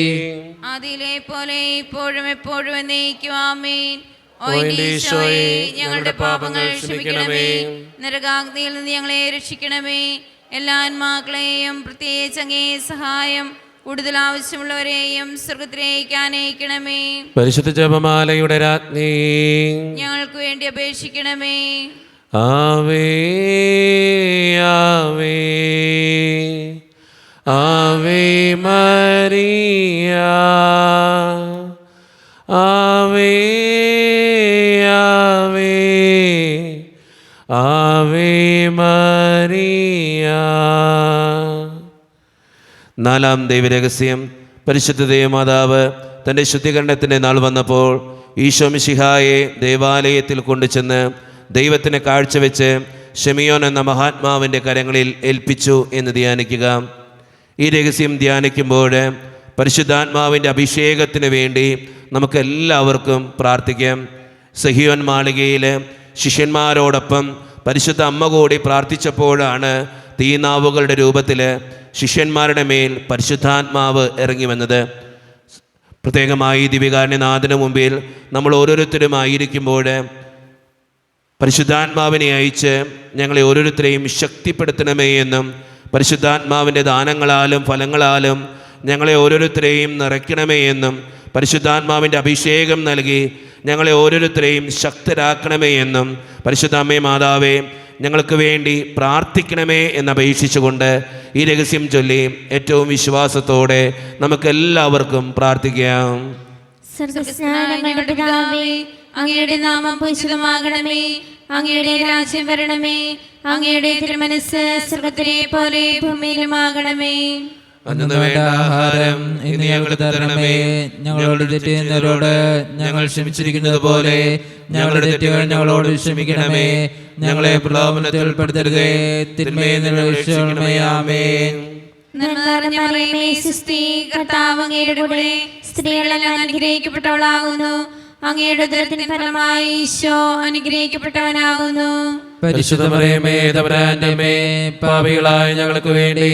ആദിയിലെ പോലെ ഇപ്പോഴും എപ്പോഴും എന്നേക്കും. ആമേൻ. ഓ എൻ്റെ ഈശോയേ, ഞങ്ങളുടെ പാപങ്ങൾ ക്ഷമിക്കണമേ, നരകാഗ്നിയിൽ നിന്ന് ഞങ്ങളെ രക്ഷിക്കണമേ. എല്ലാ ആത്മാക്കളെയും പ്രത്യേകിച്ച് അങ്ങേ സഹായം കൂടുതൽ ആവശ്യമുള്ളവരെയും സ്വർഗത്തിലേക്ക് ആനയിക്കണമേ. പരിശുദ്ധ ജപമാലയുടെ രാജ്ഞി, ഞങ്ങൾക്ക് വേണ്ടി അപേക്ഷിക്കണമേ. ആവേ ആവേ ആവേ മരിയ, ആവേ ആവേ ആവേ മരിയ. നാലാം ദൈവരഹസ്യം. പരിശുദ്ധ ദൈവമാതാവ് തൻ്റെ ശുദ്ധീകരണത്തിൻ്റെ നാൾ വന്നപ്പോൾ ഈശോ മിശിഹായെ ദേവാലയത്തിൽ കൊണ്ടുചെന്ന് ദൈവത്തിന് കാഴ്ചവെച്ച് ഷെമിയോൻ എന്ന മഹാത്മാവിൻ്റെ കരങ്ങളിൽ ഏൽപ്പിച്ചു എന്ന് ധ്യാനിക്കുക. ഈ രഹസ്യം ധ്യാനിക്കുമ്പോൾ പരിശുദ്ധാത്മാവിൻ്റെ അഭിഷേകത്തിന് വേണ്ടി നമുക്കെല്ലാവർക്കും പ്രാർത്ഥിക്കാം. സഹിയോൻ മാളികയിൽ ശിഷ്യന്മാരോടൊപ്പം പരിശുദ്ധ അമ്മ കൂടി പ്രാർത്ഥിച്ചപ്പോഴാണ് തീനാവുകളുടെ രൂപത്തിൽ ശിഷ്യന്മാരുടെ മേൽ പരിശുദ്ധാത്മാവ് ഇറങ്ങി വന്നത്. പ്രത്യേകമായി ദിവ്യകാരുണ്യനാഥന് മുമ്പിൽ നമ്മൾ ഓരോരുത്തരുമായിരിക്കുമ്പോൾ പരിശുദ്ധാത്മാവിനെ അയച്ച് ഞങ്ങളെ ഓരോരുത്തരെയും ശക്തിപ്പെടുത്തണമേ എന്നും പരിശുദ്ധാത്മാവിൻ്റെ ദാനങ്ങളാലും ഫലങ്ങളാലും ഞങ്ങളെ ഓരോരുത്തരെയും നിറയ്ക്കണമേ എന്നും പരിശുദ്ധാത്മാവിൻ്റെ അഭിഷേകം നൽകി ഞങ്ങളെ ഓരോരുത്തരെയും ശക്തരാക്കണമേ എന്നും പരിശുദ്ധ അമ്മേ മാതാവേ ഞങ്ങൾക്ക് വേണ്ടി പ്രാർത്ഥിക്കണമേ എന്നപേക്ഷിച്ചുകൊണ്ട് ഈ രഹസ്യം ചൊല്ലി ഏറ്റവും വിശ്വാസത്തോടെ നമുക്കെല്ലാവർക്കും പ്രാർത്ഥിക്കാം. സ്വർഗ്ഗസ്നാനങ്ങളുടെ പിതാവേ, അങ്ങയുടെ നാമം പൂജിതമാകണമേ, അങ്ങയുടെ രാജ്യം വരണമേ, അങ്ങയുടെ തിരുമനസ്സ് സ്വർഗ്ഗത്തിലെ പോലെ ഭൂമിയിലുമാകണമേ. അന്നു വേണ്ട ആഹാരം ഇന്ന് ഞങ്ങൾക്ക് തരണമേ. ഞങ്ങളോട് തെറ്റ് ചെയ്യുന്നവരോട് ഞങ്ങൾ ക്ഷമിച്ചിരിക്കുന്നത് പോലെ ഞങ്ങളുടെ തെറ്റുകൾ ഞങ്ങളോട് ക്ഷമിക്കണമേ. ഞങ്ങളെ പ്രലോഭനത്തിൽ ഉൾപ്പെടുത്തരുതേ, തിന്മയിൽ നിന്ന് രക്ഷിക്കണമേ. ആമേൻ. നന്മ സുസ്തി, കർത്താവ് അങ്ങയുടെ കൂടെ, സ്ത്രീകളെല്ലാം അനുഗ്രഹിക്കപ്പെട്ടവളാകുന്നു. അങ്ങയുടെ ഉദരത്തിൻ ഫലമായി ഈശോ അനുഗ്രഹിക്കപ്പെട്ടവനാകുന്നു. പരിശുദ്ധ മറിയമേ, തമ്പുരാന്റെ അമ്മേ, പാപികളായ ഞങ്ങൾക്ക് വേണ്ടി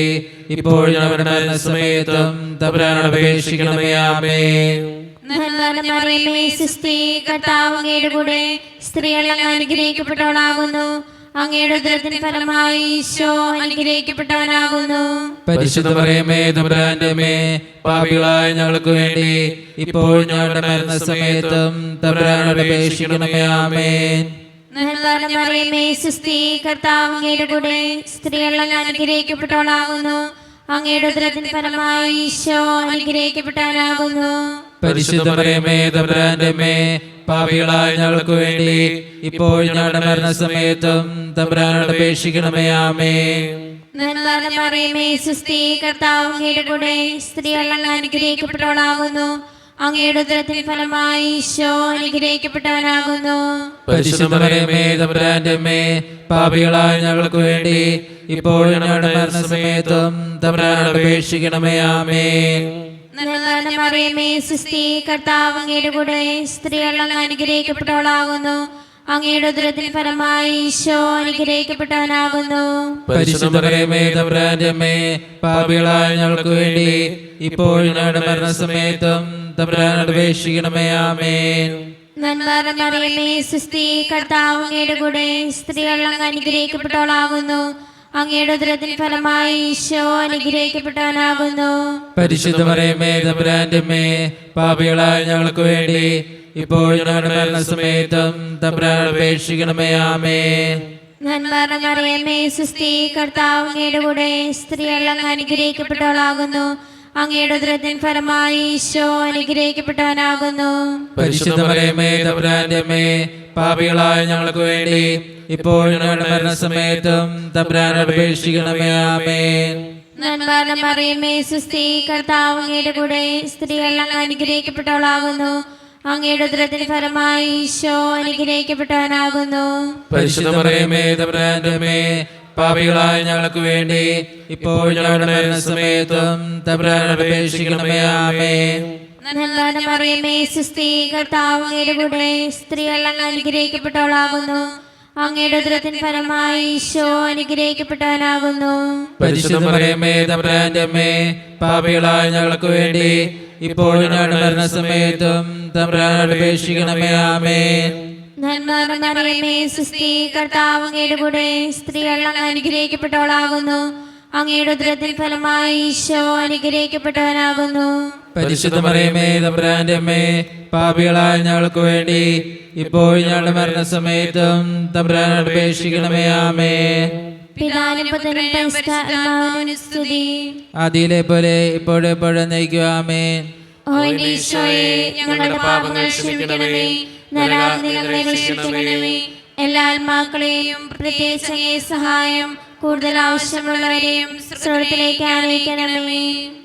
ഇപ്പോൾ ഞങ്ങളുടെ മരണസമയത്തും തമ്പുരാനോട് അപേക്ഷിക്കണമേ. ആമേൻ. നന്മ സുസ്തി, കർത്താവ് അങ്ങയുടെ കൂടെ, സ്ത്രീകളെല്ലാം അനുഗ്രഹിക്കപ്പെട്ടവളാകുന്നു. അങ്ങയുടെ ഉദരത്തിൻ ഫലമായി ഈശോ അനുഗ്രഹിക്കപ്പെട്ടവനാകുന്നു. പരിശുദ്ധ മറിയമേ, തമ്പുരാന്റെ അമ്മേ, പാപികളായ ഞങ്ങൾക്ക് വേണ്ടി ഇപ്പോൾ ഞങ്ങളുടെ മരണസമയത്തും തമ്പുരാനോട് അപേക്ഷിക്കണമേ. ആമേൻ. നന്മ സുസ്തി, കർത്താവ് അങ്ങയുടെ കൂടെ, സ്ത്രീകളെല്ലാം അനുഗ്രഹിക്കപ്പെട്ടവളാകുന്നു. അങ്ങയുടെ ഉദരത്തിൻ ഫലമായി ഈശോ അനുഗ്രഹിക്കപ്പെട്ടവനാകുന്നു. പരിശുദ്ധ മറിയമേ, തമ്പുരാന്റെ അമ്മേ, പാപികളായ ഞങ്ങൾക്ക് വേണ്ടി ഇപ്പോൾ ഞങ്ങളുടെ മരണസമയത്തും തമ്പുരാനോട് അപേക്ഷിക്കണമേ. ആമേൻ. നന്മ സുസ്തി, കർത്താവ് അങ്ങയുടെ കൂടെ, സ്ത്രീകളെല്ലാം അനുഗ്രഹിക്കപ്പെട്ടവളാകുന്നു. അങ്ങയുടെ ഉദരത്തിൻ ഫലമായി ഈശോ അനുഗ്രഹിക്കപ്പെട്ടവനാകുന്നു. പരിശുദ്ധ മറിയമേ, തമ്പുരാന്റെ അമ്മേ, പാപികളായ ഞങ്ങൾക്ക് വേണ്ടി ഇപ്പോൾ ഞങ്ങളുടെ മരണസമയത്തും തമ്പുരാനോട് അപേക്ഷിക്കണമേ. ആമേൻ. നന്മ സുസ്തി, കർത്താവ് അങ്ങയുടെ കൂടെ, സ്ത്രീകളെല്ലാം അനുഗ്രഹിക്കപ്പെട്ടവളാകുന്നു. അങ്ങയുടെ ഉദരത്തിൻ ഫലമായി ഈശോ അനുഗ്രഹിക്കപ്പെട്ടവനാകുന്നു. പരിശുദ്ധ മറിയമേ, തമ്പുരാന്റെ അമ്മേ, പാപികളായ ഞങ്ങൾക്ക് വേണ്ടി ഇപ്പോൾ ഞങ്ങളുടെ മരണസമയത്തും തമ്പുരാനോട് അപേക്ഷിക്കണമേ. ആമേൻ. നന്മ സുസ്തി, കർത്താവ് അങ്ങയുടെ കൂടെ, സ്ത്രീകളെല്ലാം അനുഗ്രഹിക്കപ്പെട്ടവളാകുന്നു. അങ്ങയുടെ ഉദരത്തിൻ ഫലമായി ഈശോ അനുഗ്രഹിക്കപ്പെട്ടവനാകുന്നു. പരിശുദ്ധ മറിയമേ, തമ്പുരാന്റെ അമ്മേ, പാപികളായ ഞങ്ങൾക്ക് വേണ്ടി ഇപ്പോൾ ഞങ്ങളുടെ മരണസമയത്തും തമ്പുരാനോട് അപേക്ഷിക്കണമേ. ആമേൻ. നന്മ സുസ്തി, കർത്താവ് അങ്ങയുടെ കൂടെ, സ്ത്രീകളെല്ലാം അനുഗ്രഹിക്കപ്പെട്ടവളാകുന്നു. അങ്ങയുടെ ഉദരത്തിൻ ഫലമായി ഈശോ അനുഗ്രഹിക്കപ്പെട്ടവനാകുന്നു. പരിശുദ്ധ മറിയമേ, തമ്പുരാന്റെ അമ്മേ, പാപികളായ ഞങ്ങൾക്ക് വേണ്ടി ഇപ്പോൾ ഞങ്ങളുടെ മരണസമയത്തും തമ്പുരാനോട് അപേക്ഷിക്കണമേ. ആമേൻ. നന്മ സുസ്തി, കർത്താവ് അങ്ങയുടെ കൂടെ, സ്ത്രീകളെല്ലാം അനുഗ്രഹിക്കപ്പെട്ടവളാകുന്നു. അങ്ങയുടെ ഉദരത്തിൻ ഫലമായി ഈശോ അനുഗ്രഹിക്കപ്പെട്ടവനാകുന്നു. പരിശുദ്ധ മറിയമേ, തമ്പുരാന്റെ അമ്മേ, പാപികളായ ഞങ്ങൾക്ക് വേണ്ടി ഇപ്പോൾ ഞങ്ങളുടെ മരണസമയത്തും തമ്പുരാനോട് അപേക്ഷിക്കണമേ. ആമേൻ. നന്മ സുസ്തി, കർത്താവ് അങ്ങയുടെ കൂടെ, സ്ത്രീകളെല്ലാം അനുഗ്രഹിക്കപ്പെട്ടവളാകുന്നു. അങ്ങയുടെ ഉദരത്തിൻ ഫലമായി ഈശോ അനുഗ്രഹിക്കപ്പെട്ടവനാകുന്നു. പരിശുദ്ധ മറിയമേ, തമ്പുരാന്റെ അമ്മേ, പാപികളായ ഞങ്ങൾക്ക് വേണ്ടി ഇപ്പോൾ ഞങ്ങളുടെ മരണസമയത്തും തമ്പുരാനോട് അപേക്ഷിക്കണമേ. ആമേൻ. നന്മ സുസ്തി, കർത്താവ് അങ്ങയുടെ കൂടെ, സ്ത്രീകളെല്ലാം അനുഗ്രഹിക്കപ്പെട്ടവളാകുന്നു. അങ്ങയുടെ ഉദരത്തിൻ ഫലമായി ഈശോ അനുഗ്രഹിക്കപ്പെട്ടവനാകുന്നു. പരിശുദ്ധ മറിയമേ, തമ്പുരാന്റെ അമ്മേ, പാപികളായ ഞങ്ങൾക്ക് വേണ്ടി ഇപ്പോൾ ഞങ്ങളുടെ മരണസമയത്തും തമ്പുരാനോട് അപേക്ഷിക്കണമേ. ആമേൻ. പിതാവിനും പുത്രനും പരിശുദ്ധാത്മാവിനും സ്തുതി. ആദിയിലെ പോലെ ഇപ്പോഴെപ്പോഴും നയിക്കുക. ആമേൻ. ഓ എന്റെ ഈശോയെ, ഞങ്ങളുടെ പാപങ്ങൾ ക്ഷമിക്കണമേ, നരകാഗ്നി ഞങ്ങളെ രക്ഷിക്കണമേ. എല്ലാ ആത്മാക്കളെയും പ്രത്യേകിച്ച് അങ്ങേ സഹായം കൂടുതൽ ആവശ്യമുള്ളവരെയും സ്വർഗ്ഗത്തിലേക്ക് ആനയിക്കണമേ.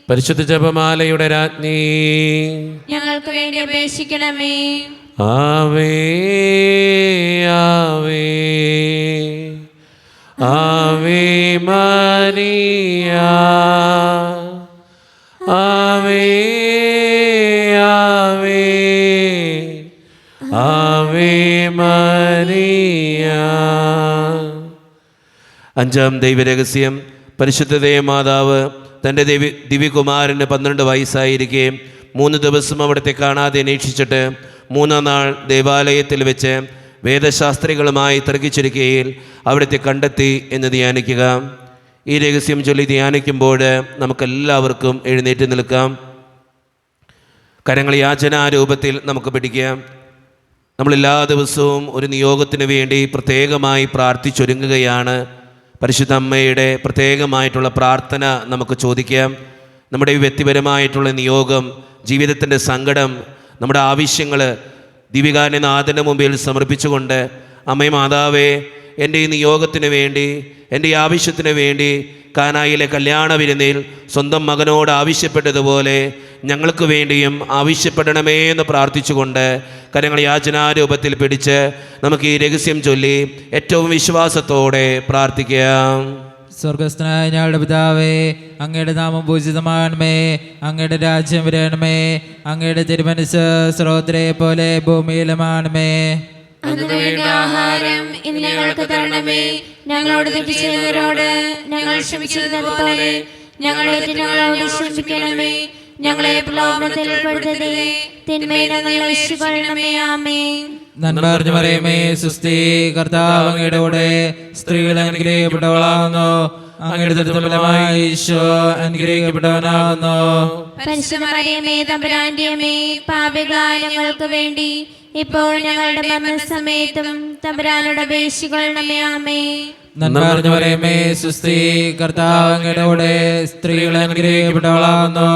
പരിശുദ്ധ ജപമാലയുടെ രാജ്ഞി, ഞങ്ങൾക്ക് വേണ്ടി അപേക്ഷിക്കണമേ. ആവേ ആവേ ആവേ മരിയ, ആവേ ആവേ ആവേ മരിയ. അഞ്ചാം ദൈവരഹസ്യം. പരിശുദ്ധ മാതാവ് തൻ്റെ ദിവ്യകുമാരന് 12 വയസ്സായിരിക്കെ 3 ദിവസം അവിടുത്തെ കാണാതെ അന്വേഷിച്ചിട്ട് 3-ാം നാൾ ദേവാലയത്തിൽ വെച്ച് വേദശാസ്ത്രികളുമായി തർക്കിച്ചിരിക്കുകയിൽ അവിടുത്തെ കണ്ടെത്തി എന്ന് ധ്യാനിക്കുക. ഈ രഹസ്യം ചൊല്ലി ധ്യാനിക്കുമ്പോൾ നമുക്കെല്ലാവർക്കും എഴുന്നേറ്റ് നിൽക്കാം. കരങ്ങൾ യാചനാരൂപത്തിൽ നമുക്ക് പിടിക്കാം. നമ്മളെല്ലാ ദിവസവും ഒരു നിയോഗത്തിന് വേണ്ടി പ്രത്യേകമായി പ്രാർത്ഥിച്ചൊരുങ്ങുകയാണ്. പരിശുദ്ധ അമ്മയുടെ പ്രത്യേകമായിട്ടുള്ള പ്രാർത്ഥന നമുക്ക് ചോദിക്കാം. നമ്മുടെ ഈ വ്യക്തിപരമായിട്ടുള്ള നിയോഗം, ജീവിതത്തിൻ്റെ സങ്കടം, നമ്മുടെ ആവശ്യങ്ങൾ ദിവികാരനാഥൻ്റെ മുമ്പിൽ സമർപ്പിച്ചുകൊണ്ട്, അമ്മേ മാതാവേ, എൻ്റെ ഈ നിയോഗത്തിന് വേണ്ടി, എൻ്റെ ഈ ആവശ്യത്തിന് വേണ്ടി കാനായിലെ കല്യാണ വിരുന്നിൽ സ്വന്തം മകനോട് ആവശ്യപ്പെട്ടതുപോലെ ഞങ്ങൾക്ക് വേണ്ടിയും ആവശ്യപ്പെടണമേ എന്ന് പ്രാർത്ഥിച്ചുകൊണ്ട് കരങ്ങൾ യാചനാരൂപത്തിൽ പിടിച്ച് നമുക്ക് ഈ രഹസ്യം ചൊല്ലി ഏറ്റവും വിശ്വാസത്തോടെ പ്രാർത്ഥിക്കാം. സ്വർഗസ്ഥനായ ഞങ്ങളുടെ പിതാവേ, അങ്ങയുടെ നാമം പൂജിതമാകണമേ, അങ്ങയുടെ രാജ്യം വരണമേ, അങ്ങയുടെ തിരുമനസ്സ് സ്രോതരെ പോലെ ഭൂമിയിലുമാണമേ. അന്ന് വേണ്ട ആഹാരം ഇന്ന് ഞങ്ങൾക്ക് തരണമേ. ഞങ്ങളോട് തെറ്റ് ചെയ്തവരോട് ഞങ്ങൾ ക്ഷമിക്കുന്നത് പോലെ ഞങ്ങളുടെ തെറ്റുകളോട് ക്ഷമിക്കണമേ. ഞങ്ങളെ പ്രലോഭനത്തിൽ ഉൾപ്പെടുത്തരുതേ, തിന്മയിൽ നിന്ന് ഞങ്ങളെ രക്ഷിക്കണമേ. ആമേൻ. നന്മ നിറഞ്ഞ മറിയമേ, സ്വസ്തി, കർത്താവ് അങ്ങയുടെ കൂടെ സ്ത്രീകൾ അനുഗ്രഹിക്കപ്പെട്ടവളാകുന്നു. അങ്ങയുടെ ഫലമായി ഈശോ അനുഗ്രഹിക്കപ്പെട്ടവനാകുന്നു. പരിശുദ്ധ മറിയമേ, തമ്പുരാന്റെ അമ്മേ, പാപികളായ ഞങ്ങൾക്ക് വേണ്ടി ഇപ്പോൾ ഞങ്ങളുടെ മരണസമയത്തും തമ്പുരാനോട് അപേക്ഷിക്കണമേ. ആമേൻ. നന്മ നിറഞ്ഞ മറിയമേ, സ്വസ്തി, കർത്താവ് അങ്ങയുടെ കൂടെ സ്ത്രീകൾ അനുഗ്രഹിക്കപ്പെട്ടവളാകുന്നു.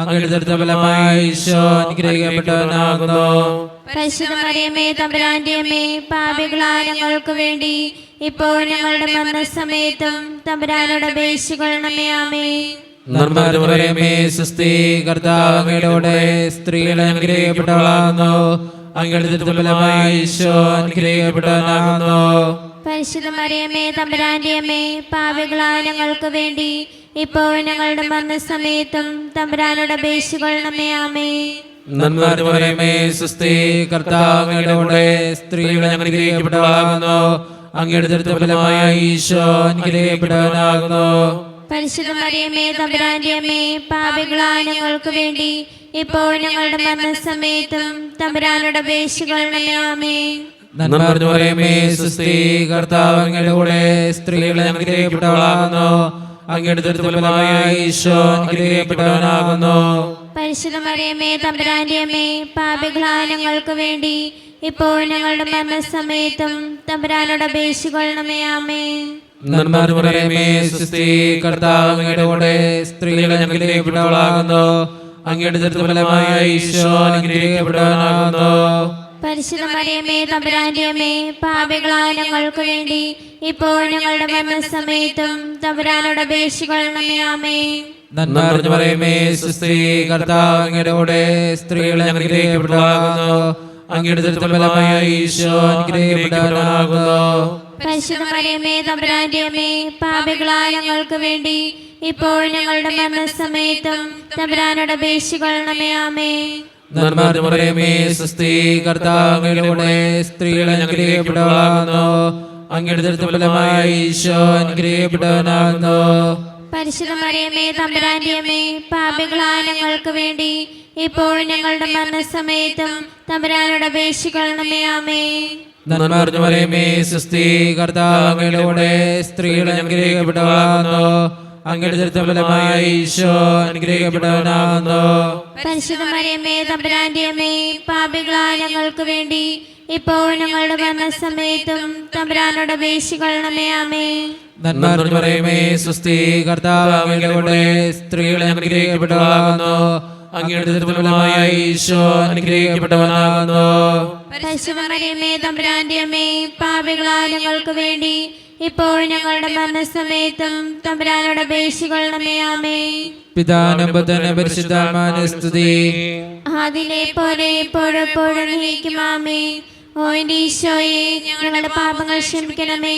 അങ്ങയുടെ ഫലമായി ഈശോ അനുഗ്രഹിക്കപ്പെട്ടവനാകുന്നു. പരിശുദ്ധ മറിയമേ, തമ്പുരാന്റെ അമ്മേ, പാപികളായ ഞങ്ങൾക്ക് വേണ്ടി ഇപ്പോൾ ഞങ്ങളുടെ മരണസമയത്തും തമ്പുരാനോട് അപേക്ഷിക്കണമേ. ആമേൻ. നന്മ നിറഞ്ഞ മറിയമേ, സ്വസ്തി, കർത്താവ് അങ്ങയുടെ കൂടെ സ്ത്രീകൾ അനുഗ്രഹിക്കപ്പെട്ടവളാകുന്നു. അങ്ങയുടെ ഫലമായി ഈശോ അനുഗ്രഹിക്കപ്പെട്ടവനാകുന്നു. പരിശുദ്ധ മറിയമേ, തമ്പുരാന്റെ അമ്മേ, പാപികളായ ഞങ്ങൾക്ക് വേണ്ടി ഇപ്പോൾ ഞങ്ങളുടെ മരണസമയത്തും തമ്പുരാനോട് അപേക്ഷിക്കണമേ. ആമേൻ. നന്മ നിറഞ്ഞ മറിയമേ, സ്വസ്തി, കർത്താവ് അങ്ങയുടെ കൂടെ സ്ത്രീകൾ അനുഗ്രഹിക്കപ്പെട്ടവളാകുന്നു. അങ്ങയുടെ ഫലമായി ഈശോ അനുഗ്രഹിക്കപ്പെട്ടവനാകുന്നു. പരിശുദ്ധ മറിയമേ, തമ്പുരാന്റെ അമ്മേ, പാപികളായ ഞങ്ങൾക്ക് വേണ്ടി ഇപ്പോൾ ഞങ്ങളുടെ മരണസമയത്തും തമ്പുരാനോട് അപേക്ഷിക്കണമേ. ആമേൻ. നന്മ നിറഞ്ഞ മറിയമേ, സ്വസ്തി, കർത്താവ് അങ്ങയുടെ കൂടെ സ്ത്രീകൾ അനുഗ്രഹിക്കപ്പെട്ടവളാകുന്നു. അങ്ങയുടെ ഫലമായി ഈശോ അനുഗ്രഹിക്കപ്പെട്ടവനാകുന്നു. പരിശുദ്ധ മറിയമേ, തമ്പുരാന്റെ അമ്മേ, പാപികളായ ഞങ്ങൾക്ക് വേണ്ടി ഇപ്പോൾ ഞങ്ങളുടെ മരണസമയത്തും തമ്പുരാനോട് അപേക്ഷിക്കണമേ. ആമേൻ. നന്മ നിറഞ്ഞ മറിയമേ, സ്വസ്തി, കർത്താവ് അങ്ങയുടെ കൂടെ സ്ത്രീകൾ അനുഗ്രഹിക്കപ്പെട്ടവളാകുന്നു. അങ്ങയുടെ ഫലമായി ഈശോ അനുഗ്രഹിക്കപ്പെട്ടവനാകുന്നു. പരിശുദ്ധ മറിയമേ, തമ്പുരാന്റെ അമ്മേ, പാപികളായ ഞങ്ങൾക്ക് വേണ്ടി ഇപ്പോൾ ഞങ്ങളുടെ മരണസമയത്തും തമ്പുരാനോട് അപേക്ഷിക്കണമേ. ആമേൻ. നന്മ നിറഞ്ഞ മറിയമേ, സ്വസ്തി, കർത്താവ് അങ്ങയുടെ കൂടെ സ്ത്രീകൾ അനുഗ്രഹിക്കപ്പെട്ടവളാകുന്നു. അങ്ങയുടെ ഫലമായി ഈശോ അനുഗ്രഹിക്കപ്പെട്ടവനാകുന്നു. പരിശുദ്ധ മറിയമേ, തമ്പുരാന്റെ അമ്മേ, പാപികളായ ഞങ്ങൾക്ക് വേണ്ടി ഇപ്പോൾ ഞങ്ങളുടെ മരണസമയത്തും തമ്പുരാനോട് അപേക്ഷിക്കണമേ. ആമേൻ. നന്മ നിറഞ്ഞ മറിയമേ, സ്വസ്തി, കർത്താവ് അങ്ങയുടെ കൂടെ സ്ത്രീകൾ അനുഗ്രഹിക്കപ്പെട്ടവളാകുന്നു. അങ്ങയുടെ ഫലമായി ഈശോ അനുഗ്രഹിക്കപ്പെട്ടവനാകുന്നു. പരിശുദ്ധ മറിയമേ, തമ്പുരാന്റെ അമ്മേ, പാപികളായ ഞങ്ങൾക്ക് വേണ്ടി ഇപ്പോൾ ഞങ്ങളുടെ മരണസമയത്തും തമ്പുരാനോട് അപേക്ഷിക്കണമേ. ആമേൻ. നന്മ നിറഞ്ഞ മറിയമേ, സ്വസ്തി, കർത്താവ് അങ്ങയുടെ കൂടെ സ്ത്രീകൾ അനുഗ്രഹിക്കപ്പെട്ടവളാകുന്നു. അങ്ങയുടെ ഫലമായി ഈശോ അനുഗ്രഹിക്കപ്പെട്ടവനാകുന്നു. പരിശുദ്ധ മറിയമേ, തമ്പുരാന്റെ അമ്മേ, പാപികളായ ഞങ്ങൾക്ക് വേണ്ടി ഇപ്പോൾ ഞങ്ങളുടെ മരണസമയത്തും തമ്പുരാനോട് അപേക്ഷിക്കണമേ. ആമേൻ. നന്മ നിറഞ്ഞ മറിയമേ, സ്വസ്തി, കർത്താവ് അങ്ങയുടെ കൂടെ സ്ത്രീകൾ അനുഗ്രഹിക്കപ്പെട്ടവളാകുന്നു. അങ്ങയുടെ ഫലമായി ഈശോ അനുഗ്രഹിക്കപ്പെട്ടവനാകുന്നു. പരിശുദ്ധ മറിയമേ, തമ്പുരാന്റെ അമ്മേ, പാപികളായ ഞങ്ങൾക്ക് വേണ്ടി ഇപ്പോൾ ഞങ്ങളുടെ മരണസമയത്തും തമ്പുരാനോട് അപേക്ഷിക്കണമേ. ആമേൻ. പിതാവിനും പുത്രനും പരിശുദ്ധാത്മാവിനും സ്തുതി. ആദിയിലെ പോലെ എപ്പോഴെപ്പോഴും എന്നേക്കും. ആമേൻ. ഓ എൻ്റെ ഈശോയെ, ഞങ്ങളുടെ പാപങ്ങൾ ക്ഷമിക്കണമേ.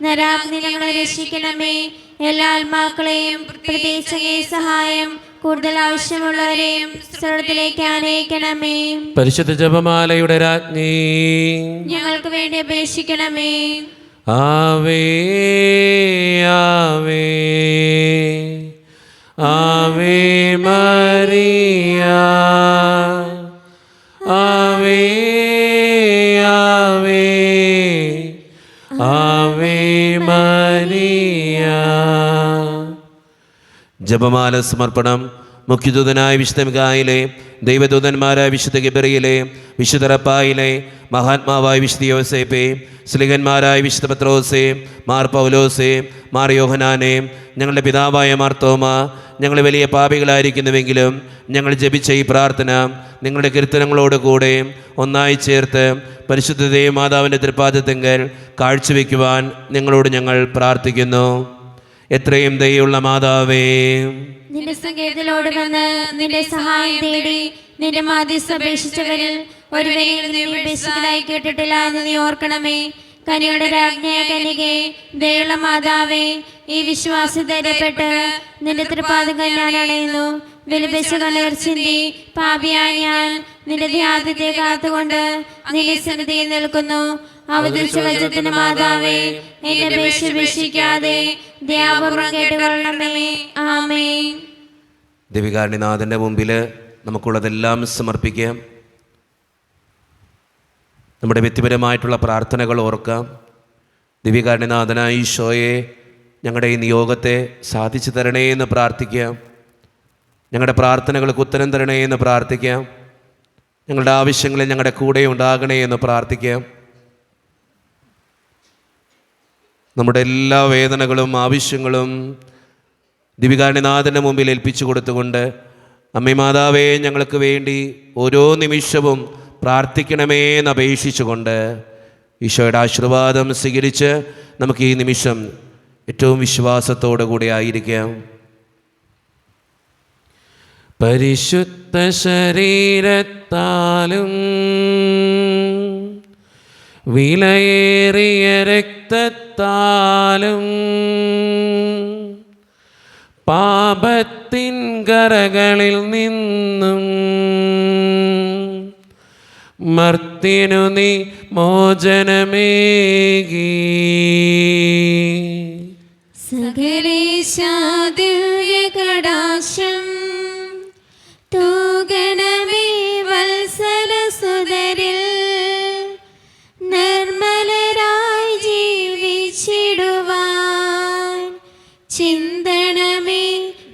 നരാഗ്നി ഞങ്ങളെ രക്ഷിക്കണമേ. എല്ലാ ആത്മാക്കളെയും പ്രത്യേകിച്ച് അങ്ങേ സഹായം കൂടുതൽ ആവശ്യമുള്ളവരെയും സ്വർഗ്ഗത്തിലേക്ക് ആനയിക്കണമേ. പരിശുദ്ധ ജപമാലയുടെ രാജ്ഞി, ഞങ്ങൾക്ക് വേണ്ടി അപേക്ഷിക്കണമേ. ആവേ ആവേ ആവേ മരിയ, ആവേ ആവേ ആവേ മരിയ. ജപമാല സമർപ്പണം. മുഖ്യദൂതനായ വിശുദ്ധ മിഖായേലേ, ദൈവദൂതന്മാരായ വിശുദ്ധ ഗബ്രിയേലേ, വിശുദ്ധ റഫായേലേ, മഹാത്മാവായ വിശുദ്ധ യോസേപ്പേ, സ്ലിഹന്മാരായ വിശുദ്ധ പത്രോസേ, മാർ പൗലോസേ, മാർ യോഹനാനേ, ഞങ്ങളുടെ പിതാവായ മാർത്തോമ, ഞങ്ങൾ വലിയ പാപികളായിരിക്കുന്നുവെങ്കിലും ഞങ്ങൾ ജപിച്ച ഈ പ്രാർത്ഥന നിങ്ങളുടെ കീർത്തനങ്ങളോട് കൂടെ ഒന്നായി ചേർത്ത് പരിശുദ്ധ ദൈവമാതാവിൻ്റെ തൃപ്പാദത്തെങ്കൽ കാഴ്ചവെക്കുവാൻ നിങ്ങളോട് ഞങ്ങൾ പ്രാർത്ഥിക്കുന്നു. എത്രയും ദയുള്ള മാതാവേ, നിന്റെ സങ്കേതത്തിലോട് വന്ന് നിന്റെ സഹായം തേടി നിന്റെ മാധ്യസ്ഥ അപേക്ഷിച്ചവരിൽ ഒരുവനെയും നീ ഉപേക്ഷിച്ചതായി കേട്ടിട്ടില്ല എന്ന് നീ ഓർക്കണമേ. കനിയുടെ രാജ്ഞിയായ കന്യകേ, ദയുള്ള മാതാവേ, ഈ വിശ്വാസം ധൈര്യപ്പെട്ട് നിന്റെ തൃപ്പാദങ്ങൾ ഞാൻ അണയുന്നു. വിലപിച്ച കണ്ണീർ ചിന്തി പാപിയായ ഞാൻ നിന്റെ ധ്യാനത്തെ കാത്തുകൊണ്ട് നിന്റെ സന്നിധിയിൽ നിൽക്കുന്നു. അവതരിച്ച വചനത്തിന്റെ മാതാവേ, എന്നെ ഉപേക്ഷിക്കാതെ ദയാപൂർവ്വം കേട്ടുകൊള്ളണമേ. ആമേൻ. ദിവികാരുണ്യനാഥൻ്റെ മുമ്പിൽ നമുക്കുള്ളതെല്ലാം സമർപ്പിക്കാം. നമ്മുടെ വ്യക്തിപരമായിട്ടുള്ള പ്രാർത്ഥനകൾ ഓർക്കാം. ദിവികാരുണ്യനാഥനായ ഈശോയെ, ഞങ്ങളുടെ ഈ നിയോഗത്തെ സാധിച്ചു തരണേ എന്ന് പ്രാർത്ഥിക്കാം. ഞങ്ങളുടെ പ്രാർത്ഥനകൾക്ക് ഉത്തരം തരണേ എന്ന് പ്രാർത്ഥിക്കാം. ഞങ്ങളുടെ ആവശ്യങ്ങളിൽ ഞങ്ങളുടെ കൂടെ ഉണ്ടാകണേ എന്ന് പ്രാർത്ഥിക്കാം. നമ്മുടെ എല്ലാ വേദനകളും ആവശ്യങ്ങളും ദിവികാരുണ്യനാഥൻ്റെ മുമ്പിൽ ഏൽപ്പിച്ചു കൊടുത്തുകൊണ്ട്, അമ്മേ മാതാവേ, ഞങ്ങൾക്ക് വേണ്ടി ഓരോ നിമിഷവും പ്രാർത്ഥിക്കണമേ എന്ന് അപേക്ഷിച്ചുകൊണ്ട് ഈശോയുടെ ആശീർവാദം സ്വീകരിച്ച് നമുക്ക് ഈ നിമിഷം ഏറ്റവും വിശ്വാസത്തോടു കൂടി ആയിരിക്കാം. പരിശുദ്ധ ശരീരത്താലും വിലയേറിയ രക്തത്താലും പാപത്തിൻ കറകളിൽ നിന്നും മർത്തിനു നീ മോചനമേകി. സകലേശാ ദിവ്യകടാക്ഷം തൂകണമേ വത്സലസുതരിൽ, നിർമ്മലരായി ജീവിച്ചിടുവാൻ ചിന്തണമേ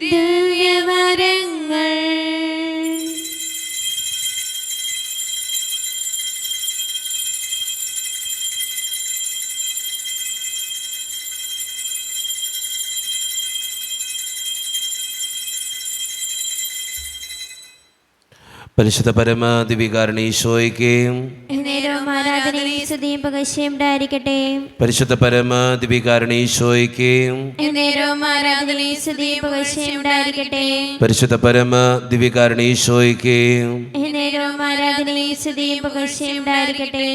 ദിവ്യവരങ്ങൾ. പരിശുദ്ധ പരമ ദിവികാരുണ്യ ഈശോയ്ക്ക് എന്നേരവും ആരാധനയും സ്തുതിയും പുകഴ്ചയും ഉണ്ടായിരിക്കട്ടെ. പരിശുദ്ധ പരമ ദിവികാരുണ്യ ഈശോയ്ക്ക് എന്നേരവും ആരാധനയും സ്തുതിയും പുകഴ്ചയും ഉണ്ടായിരിക്കട്ടെ. പരിശുദ്ധ പരമ ദിവികാരുണ്യ ഈശോയ്ക്ക് എന്നേരവും ആരാധനയും സ്തുതിയും പുകഴ്ചയും ഉണ്ടായിരിക്കട്ടെ.